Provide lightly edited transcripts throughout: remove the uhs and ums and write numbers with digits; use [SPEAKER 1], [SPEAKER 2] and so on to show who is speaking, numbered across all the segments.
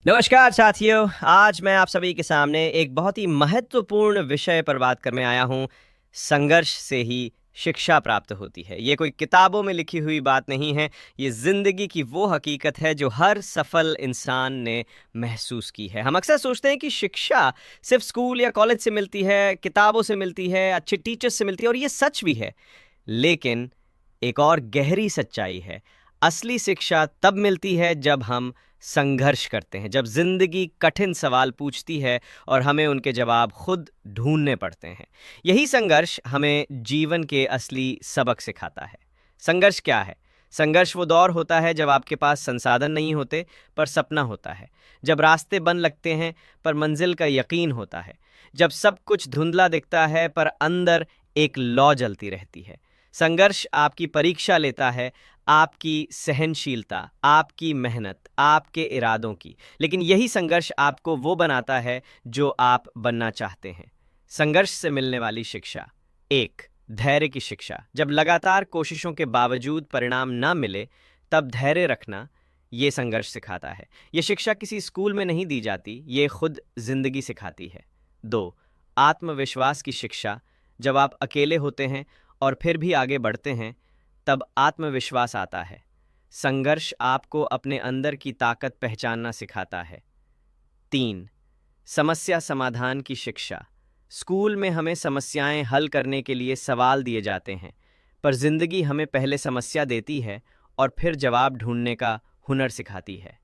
[SPEAKER 1] नमस्कार साथियों। आज मैं आप सभी के सामने एक बहुत ही महत्वपूर्ण विषय पर बात करने आया हूँ। संघर्ष से ही शिक्षा प्राप्त होती है। ये कोई किताबों में लिखी हुई बात नहीं है। ये ज़िंदगी की वो हकीकत है जो हर सफल इंसान ने महसूस की है। हम अक्सर सोचते हैं कि शिक्षा सिर्फ स्कूल या कॉलेज से मिलती है, किताबों से मिलती है, अच्छे टीचर्स से मिलती है, और ये सच भी है। लेकिन एक और गहरी सच्चाई है। असली शिक्षा तब मिलती है जब हम संघर्ष करते हैं, जब जिंदगी कठिन सवाल पूछती है और हमें उनके जवाब खुद ढूंढने पड़ते हैं। यही संघर्ष हमें जीवन के असली सबक सिखाता है। संघर्ष क्या है? संघर्ष वो दौर होता है जब आपके पास संसाधन नहीं होते पर सपना होता है, जब रास्ते बंद लगते हैं पर मंजिल का यकीन होता है, जब सब कुछ धुंधला दिखता है पर अंदर एक लौ जलती रहती है। संघर्ष आपकी परीक्षा लेता है, आपकी सहनशीलता, आपकी मेहनत, आपके इरादों की। लेकिन यही संघर्ष आपको वो बनाता है जो आप बनना चाहते हैं। संघर्ष से मिलने वाली शिक्षा। एक, धैर्य की शिक्षा। जब लगातार कोशिशों के बावजूद परिणाम ना मिले, तब धैर्य रखना ये संघर्ष सिखाता है। ये शिक्षा किसी स्कूल में नहीं दी जाती, ये खुद जिंदगी सिखाती है। दो, आत्मविश्वास की शिक्षा। जब आप अकेले होते हैं और फिर भी आगे बढ़ते हैं, तब आत्मविश्वास आता है। संघर्ष आपको अपने अंदर की ताकत पहचानना सिखाता है। तीन, समस्या समाधान की शिक्षा। स्कूल में हमें समस्याएं हल करने के लिए सवाल दिए जाते हैं, पर जिंदगी हमें पहले समस्या देती है और फिर जवाब ढूंढने का हुनर सिखाती है।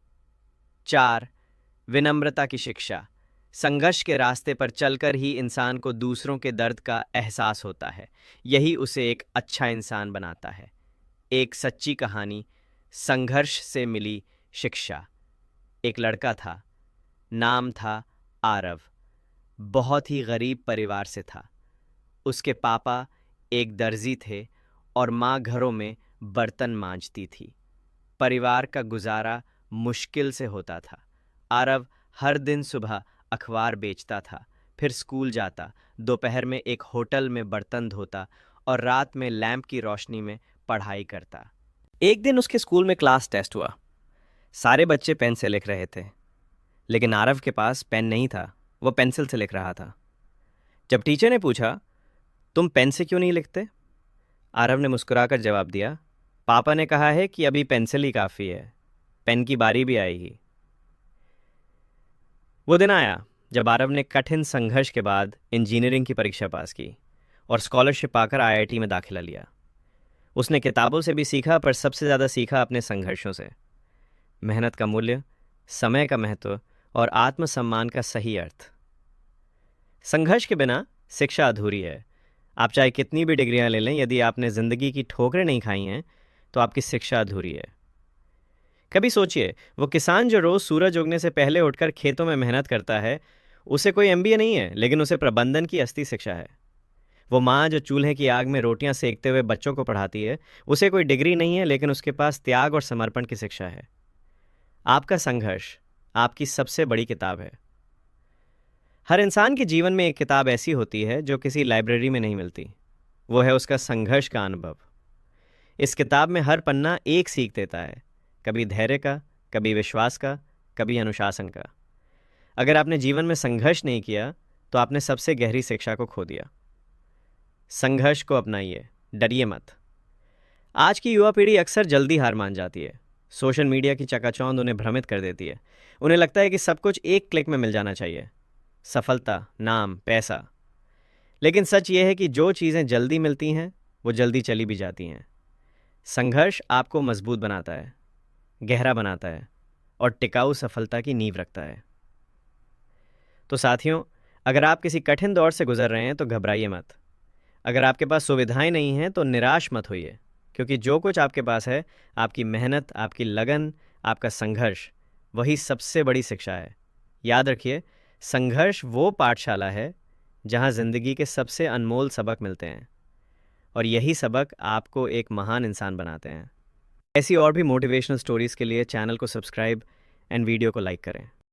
[SPEAKER 1] चार, विनम्रता की शिक्षा। संघर्ष के रास्ते पर चलकर ही इंसान को दूसरों के दर्द का एहसास होता है। यही उसे एक अच्छा इंसान बनाता है। एक सच्ची कहानी, संघर्ष से मिली शिक्षा। एक लड़का था, नाम था आरव। बहुत ही गरीब परिवार से था। उसके पापा एक दर्जी थे और माँ घरों में बर्तन मांजती थी। परिवार का गुजारा मुश्किल से होता था। आरव हर दिन सुबह अखबार बेचता था, फिर स्कूल जाता, दोपहर में एक होटल में बर्तन धोता और रात में लैंप की रोशनी में पढ़ाई करता। एक दिन उसके स्कूल में क्लास टेस्ट हुआ। सारे बच्चे पेन से लिख रहे थे, लेकिन आरव के पास पेन नहीं था। वो पेंसिल से लिख रहा था। जब टीचर ने पूछा, तुम पेन से क्यों नहीं लिखते? आरव ने मुस्कुराकर जवाब दिया, पापा ने कहा है कि अभी पेंसिल ही काफ़ी है, पेन की बारी भी आएगी। वो दिन आया जब आरव ने कठिन संघर्ष के बाद इंजीनियरिंग की परीक्षा पास की और स्कॉलरशिप पाकर आईआईटी में दाखिला लिया। उसने किताबों से भी सीखा, पर सबसे ज़्यादा सीखा अपने संघर्षों से। मेहनत का मूल्य, समय का महत्व और आत्मसम्मान का सही अर्थ। संघर्ष के बिना शिक्षा अधूरी है। आप चाहे कितनी भी डिग्रियां ले लें, यदि आपने ज़िंदगी की ठोकरें नहीं खाई हैं तो आपकी शिक्षा अधूरी है। कभी सोचिए, वो किसान जो रोज़ सूरज उगने से पहले उठकर खेतों में मेहनत करता है, उसे कोई एमबीए नहीं है, लेकिन उसे प्रबंधन की असली शिक्षा है। वो माँ जो चूल्हे की आग में रोटियां सेकते हुए बच्चों को पढ़ाती है, उसे कोई डिग्री नहीं है, लेकिन उसके पास त्याग और समर्पण की शिक्षा है। आपका संघर्ष आपकी सबसे बड़ी किताब है। हर इंसान के जीवन में एक किताब ऐसी होती है जो किसी लाइब्रेरी में नहीं मिलती। वो है उसका संघर्ष का अनुभव। इस किताब में हर पन्ना एक सीख देता है, कभी धैर्य का, कभी विश्वास का, कभी अनुशासन का। अगर आपने जीवन में संघर्ष नहीं किया तो आपने सबसे गहरी शिक्षा को खो दिया। संघर्ष को अपनाइए, डरिए मत। आज की युवा पीढ़ी अक्सर जल्दी हार मान जाती है। सोशल मीडिया की चकाचौंध उन्हें भ्रमित कर देती है। उन्हें लगता है कि सब कुछ एक क्लिक में मिल जाना चाहिए, सफलता, नाम, पैसा। लेकिन सच ये है कि जो चीज़ें जल्दी मिलती हैं वो जल्दी चली भी जाती हैं। संघर्ष आपको मजबूत बनाता है, गहरा बनाता है और टिकाऊ सफलता की नींव रखता है। तो साथियों, अगर आप किसी कठिन दौर से गुजर रहे हैं तो घबराइए मत। अगर आपके पास सुविधाएं नहीं हैं तो निराश मत होइए, क्योंकि जो कुछ आपके पास है, आपकी मेहनत, आपकी लगन, आपका संघर्ष, वही सबसे बड़ी शिक्षा है। याद रखिए, संघर्ष वो पाठशाला है जहां जिंदगी के सबसे अनमोल सबक मिलते हैं, और यही सबक आपको एक महान इंसान बनाते हैं। ऐसी और भी मोटिवेशनल स्टोरीज़ के लिए चैनल को सब्सक्राइब एंड वीडियो को लाइक करें।